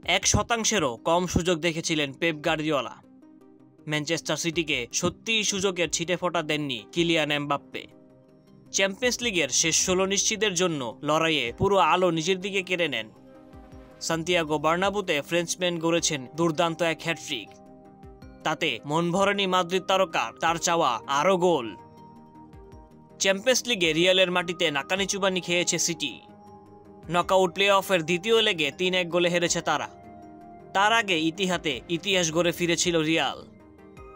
1%-ও কম সুযোগ দেখেছিলেন Pep Guardiola. Manchester সিটিকে সত্যিই সুযোগের ছিটে ফোঁটা দেননি কিলিয়ান এমবাপ্পে। চ্যাম্পিয়ন্স লিগের শেষ 16 নিশ্চিতের জন্য লড়াইয়ে পুরো আলো নিজের দিকে কেড়ে নেন। সান্তিয়াগো বার্নাবুতে ফ্রেঞ্চম্যান গড়েছেন দুর্দান্ত এক হ্যাটট্রিক। তাতে মন ভরেনি মাদ্রিদ তারকার, তার চাওয়া আরও গোল। চ্যাম্পিয়ন্স লিগে রিয়ালের মাটিতে নাকানি চুবানি খেয়েছে সিটি। নকআউট প্লে অফের দ্বিতীয় লেগে 3-1 গোলে হেরেছে তারা। তার আগে ইতিহাস গড়ে ফিরেছিল রিয়াল।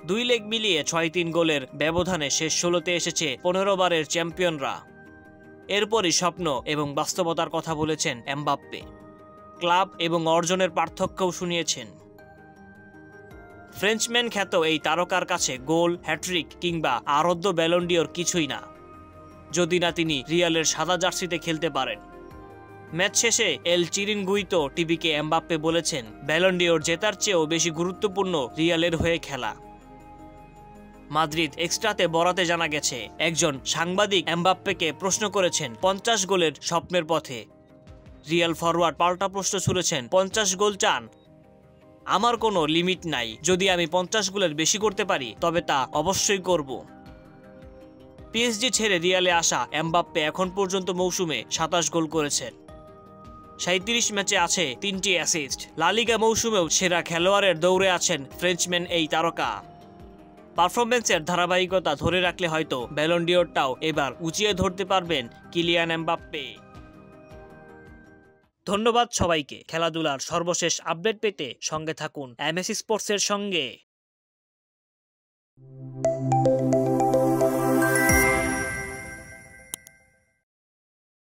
2 লেগ মিলিয়ে 6-3 গোলের ব্যবধানে শেষ 16তে এসেছে 15 বারের চ্যাম্পিয়নরা। এরপরই স্বপ্ন এবং বাস্তবতার কথা বলেছেন এমবাপ্পে। ক্লাব এবং অর্জনের পার্থক্যও শুনিয়েছেন। ফ্রেঞ্চম্যান খ্যাত এই তারকার কাছে গোল, হ্যাট্রিক কিংবা আরাধ্য ব্যালন ডিওর কিছুই না, যদি না তিনি রিয়ালের সাদা জার্সিতে খেলতে পারেন। ম্যাচ শেষে এল চিরিনগুইতো টিভিকে এমবাপ্পে বলেছেন, ব্যালন ডিওর জেতার চেয়েও বেশি গুরুত্বপূর্ণ রিয়ালের হয়ে খেলা। মাদ্রিদ এক্সট্রাতে বরাতে জানা গেছে, একজন সাংবাদিক এমবাপ্পেকে প্রশ্ন করেছেন 50 গোলের স্বপ্নের পথে। রিয়াল ফরওয়ার্ড পাল্টা প্রশ্ন ছুড়েছেন, 50 গোল চান? আমার কোনো লিমিট নাই, যদি আমি 50 গোলের বেশি করতে পারি তবে তা অবশ্যই করব। পিএসজি ছেড়ে রিয়ালে আসা এমবাপ্পে এখন পর্যন্ত মৌসুমে 27 গোল করেছেন। 37 ম্যাচে আছে 3টি অ্যাসিস্ট। লা লিগা মৌসুমেও সেরা খেলোয়াড়ের দৌড়ে আছেন ফ্রেঞ্চম্যান এই তারকা। পারফরম্যান্সের ধারাবাহিকতা ধরে রাখলে হয়তো ব্যালন ডিওরটাও এবার উঁচিয়ে ধরতে পারবেন কিলিয়ান এমবাপ্পে। ধন্যবাদ সবাইকে। খেলাধুলার সর্বশেষ আপডেট পেতে সঙ্গে থাকুন এমএসি স্পোর্টসের সঙ্গে।